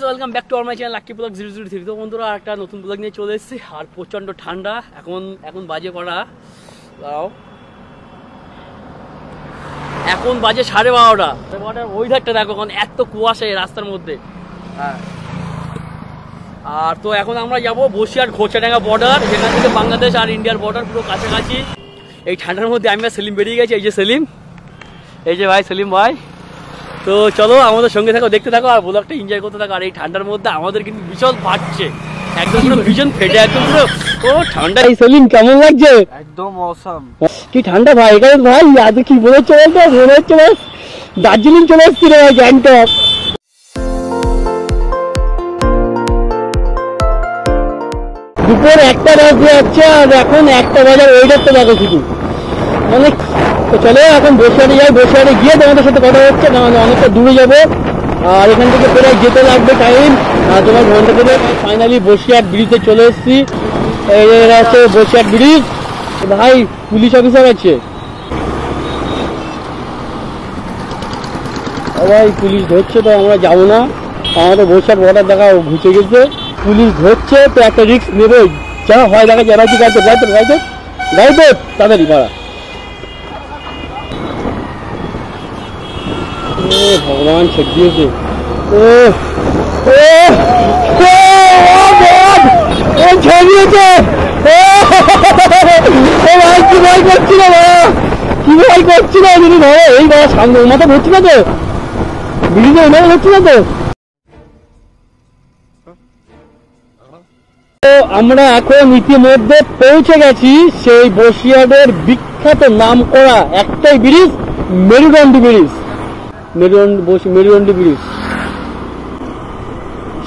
Welcome back to my channel lucky blog 003। তো বন্ধুরা একটা নতুন ব্লগ নিয়ে চলে এসেছি। আর প্রচন্ড ঠান্ডা এখন বাজে কটা, এখন বাজে 12:30। ওয়েদারটা দেখো, এখন এত কুয়াশা এই রাস্তার মধ্যে। হ্যাঁ, আর তো এখন আমরা যাবো বসিরহাট ঘোষাডাঙ্গা বর্ডার, যেখান থেকে বাংলাদেশ আর ইন্ডিয়ার বর্ডার পুরো কাছাকাছি। এই ঠান্ডার মধ্যে আমি আর সেলিম বেরিয়ে গেছি। এই যে সেলিম, এই যে ভাই সেলিম ভাই। তো চলো আমাদের সঙ্গে থাকো, দেখতে থাকো আর ব্লগটা এনজয় করতে থাকো। আর এই ঠান্ডার মধ্যে আমাদের কিন্তু ভীষণ বাড়ছে, একদম পুরো ভীষণ ফেটে একদম পুরো। ও ঠান্ডা। এই সেলিম কেমন লাগছে? একদম অসাম। কি ঠান্ডা ভাই, এখানে ভাই আজ কি মনে হচ্ছে বলতো, মনে হচ্ছে বাস দার্জিলিং চলে এসছি রে ভাই, গ্যাংটক। দুপুর 1টা বাজে যাচ্ছে আর এখন 1টা বাজার ওয়েদারটা দেখো শুধু অনেক। তো চলো এখন বসিরহাটে যাই, বসিরহাটে গিয়ে তোমাদের সাথে কথা হচ্ছে, কারণ অনেকটা দূরে যাবো আর এখান থেকে প্রায় যেতে লাগবে টাইম তোমার ঘন্টা থেকে। ফাইনালি বসিরহাট ব্রিজে চলে এসেছি। এই হচ্ছে বসিরহাট ব্রিজ। ভাই পুলিশ অফিসার আছে ভাই, পুলিশ ধরছে তো আমরা যাবো না। আমাদের বসিরহাট বর্ডার দেখা ঘুচে গেছে, পুলিশ ধরছে তো একটা রিস্ক নেবে, যা হয় দেখা যারা কি গাইতে গাইতে গাইতে গাইতে তাড়াতাড়ি পাড়া। ভগবান ছেড়ে দিয়েছে। ছেড়ে দিয়েছে। কি ভয় করছি না বাবা, কি ভয় করছি না যদি ধরো। এই বাবা সামনে মাথা ধরছি না তো, ব্রিজে ওনারা ধরছি না তো। আমরা এখন ইতিমধ্যে পৌঁছে গেছি সেই বসিরহাটের বিখ্যাত নাম করা একটাই ব্রিজ, মেরুদণ্ডী ব্রিজ। মেরুদণ্ডী ব্রিজ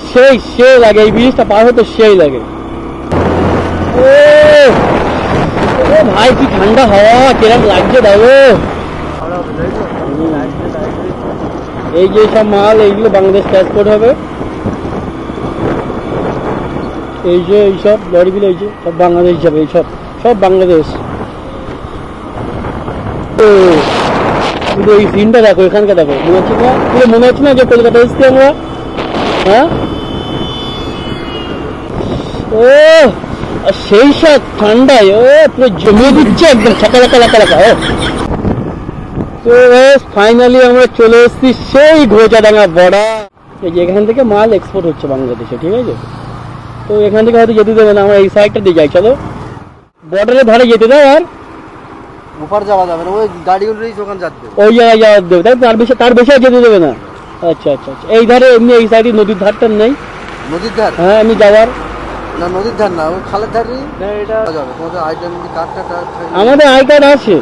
সেই লাগে, এই ব্রিজটা পার হতে সেই লাগে। ও ভাই কি ঠান্ডা হাওয়া, কিরকম লাগছে দেখো। এই যে সব মাল এইগুলো বাংলাদেশ ট্রান্সপোর্ট হবে। এই যে এইসব লরিগুলো এই যে সব বাংলাদেশ যাবে, এইসব সব বাংলাদেশ। এই সিনটা দেখো, এখানকার দেখো, মনে হচ্ছে না পুরো মনে হচ্ছে না যে কলকাতা এসছি আমরা। হ্যাঁ, ও সেই সব ঠান্ডায় ও পুরো জমিয়ে দিচ্ছে একদম ছাকা লাকা লাকা লাকা। তো ফাইনালি আমরা চলে এসেছি সেই ঘোষাডাঙ্গা বর্ডার। এই যে এখান থেকে মাল এক্সপোর্ট হচ্ছে বাংলাদেশে, ঠিক আছে। তো এখান থেকে হয়তো যেতে দেবে না, আমরা এই সাইডটা দিয়ে যাই। চলো বর্ডারের ধারে যেতে দাও, আর ওপার যাওয়া যাবে না, ওই গাড়িগুলো ওখানে যাবে, ওই জায়গায় যাওয়া দেবে, তার বেশি আর যেতে দেবে না। আচ্ছা আচ্ছা আচ্ছা, এই ধারে এমনি এই সাইডে নদীর ধারটা নেই। নদীর ধার? হ্যাঁ এমনি যাওয়ার না, নদীর ধার না, ওই খালের ধারই এটা যাবে। তোমাদের আইডেন্টি কার্ডটা আমাদের আই কার্ড আছে,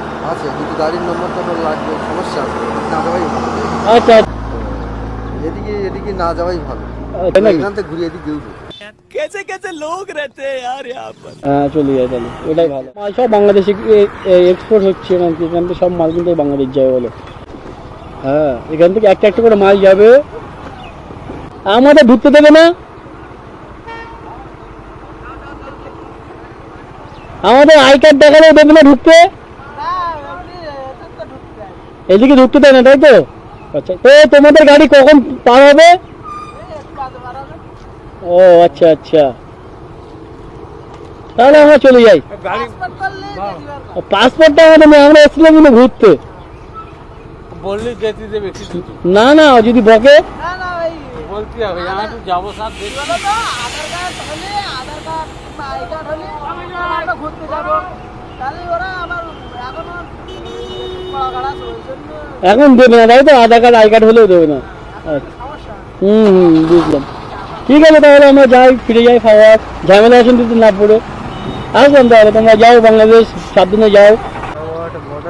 কিন্তু গাড়ির নম্বরটা লাগবে, সমস্যা আছে, না যাওয়াই ভালো। আচ্ছা, এদিকে না যাওয়াই ভালো, এখান থেকে ঘুরিয়ে এদিকে উঠবে। कैसे कैसे लोग रहते हैं यार यहाँ पर। হ্যাঁ চলে যায় তাহলে, ওটাই ভালো। মাল সব বাংলাদেশে এক্সপোর্ট হচ্ছে, মানে এখান থেকে সব মাল কিন্তু বাংলাদেশ যাবে বলে। হ্যাঁ এখান থেকে একটা একটা করে মাল যাবে, আমাদের ঢুকতে দেবে না, আমাদের আই কার্ড দেখালেও দেবে না ঢুকতে, এদিকে ঢুকতে দেয় না, তাই তো? আচ্ছা, তো তোমাদের গাড়ি কখন পার হবে? ও আচ্ছা আচ্ছা, তাহলে আমরা চলে যাই। পাসপোর্টটা আমাদের নেই, আমরা এসেছিলাম কিন্তু ঘুরতে। না না, যদি বকে বলতে হবে যাবো সাথ এখন দেবে না, তাই তো? আধার কার্ড আই কার্ড হলেও দেবে না। বুঝলাম, ঠিক আছে তাহলে আমরা যাই, ফিরে যাই, খাওয়া ঝামেলা আসেন দিতে না পড়ে আসলাম। তাহলে তোমরা যাও বাংলাদেশ, সাবধানে যাও।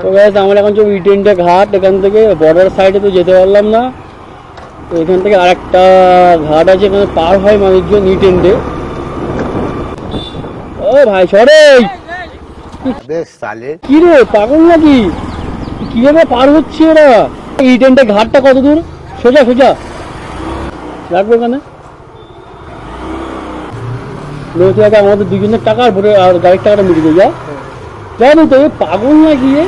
তো ব্যাস আমরা এখন চলবো ইটেন্ডে ঘাট। এখান থেকে বর্ডার সাইডে তো যেতে পারলাম না, তো এখান থেকে আরেকটা ঘাট আছে, এখানে পার হয় মানুষজন ইটেন্ডে। ও ভাই সরে, কি রে পাগল নাকি, কিভাবে পার হচ্ছে এরা? ইটেন্ডে ঘাটটা কত দূর? সোজা সোজা রাখবো এখানে। আমাদের দুজনের টাকা আর গাড়ির টাকাটা মিটিয়ে যায়। জানো তো পাগল না গিয়ে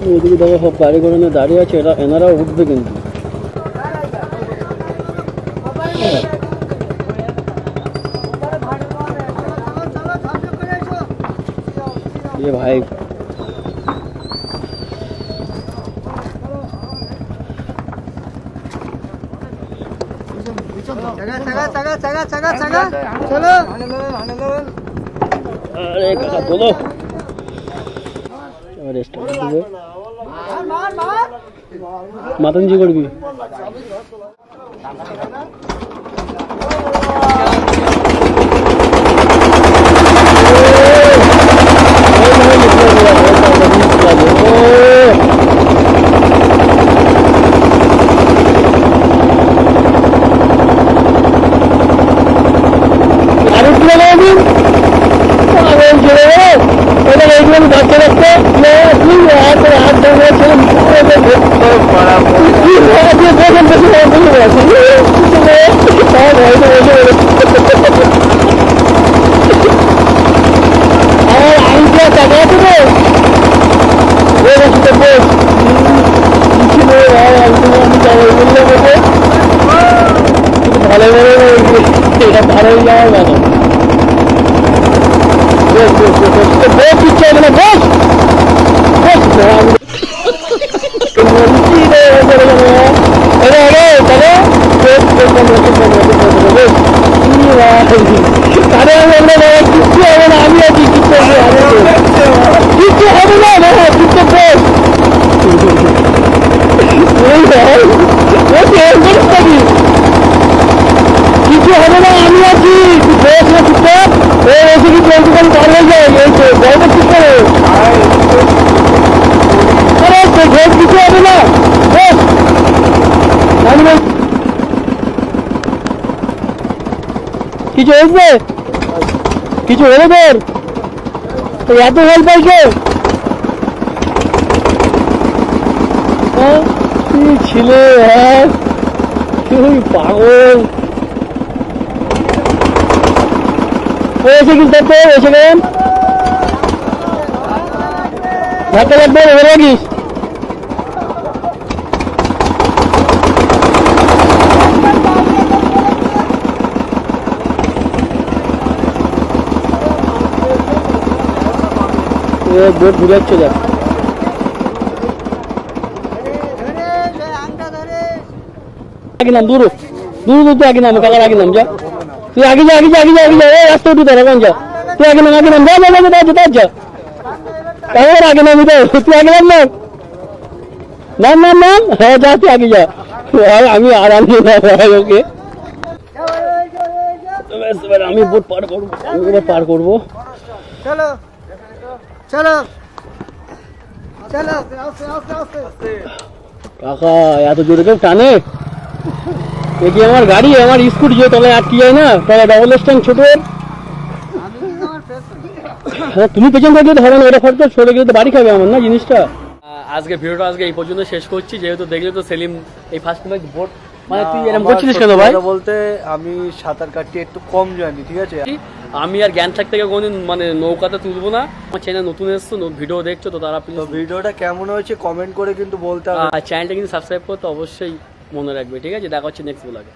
ওইদিকে দেখো সব গাড়ি ঘোড়া নিয়ে দাঁড়িয়ে আছে, এনারা উঠবে কিন্তু। ভাই अरे काका बोलो मतन जी करबी কিছু হয়েছে কিছু হলো তোর এত হেল্প পাইছো কি ছিলে তুই পাগল এসে কি করতে এসে গেলেন ধাক্কা লাগবে এবার রাখিস बोट घुरे चले आगे नाम दूर दूर दूर तो आगे नाम काका आगे नाम जा तू आगे जा आगे जा आगे जा आगे जा ए रास्ता उठ उधर कौन जा तू आगे नाम जा जा जा जा जा कहाँ आगे नाम इधर तू आगे नाम नाम नाम नाम है जा तू आगे जा यार हमें आराम से ना है ओके तो बस बार हमें बोट पार करो हमें पार करो चलो चलो चलो काका या तो जोरे टाने ये हमार गाड़ी है हमार स्कूटी जो तले आटकी যায় না তাহলে ডাবল স্ট্যান্ড ছোট তুমি পেছন থেকে ধরে না এটা ফটো ছোড়ে গিয়ে তো বাড়ি খাবে আমার না জিনিসটা আজকে ভিডিওটা আজকে এই পর্যন্ত শেষ করছি যেহেতু দেখলে তো সেলিম এই ফার্স্ট টাইম বোট মানে তুই এরকম করছিস কেন ভাই বলতে আমি সাঁতার কাটতে একটু কম জানি ঠিক আছে আমি আর জ্ঞান থাকতে কোনদিন মানে নৌকাতে তুলবো না আমার চ্যানেল নতুন এসছো ভিডিও দেখছো তো তারা ভিডিওটা কেমন হয়েছে কমেন্ট করে কিন্তু বলতে হবে আর চ্যানেলটা কিন্তু সাবস্ক্রাইব করতে অবশ্যই মনে রাখবে ঠিক আছে দেখা হচ্ছে নেক্সট ব্লগে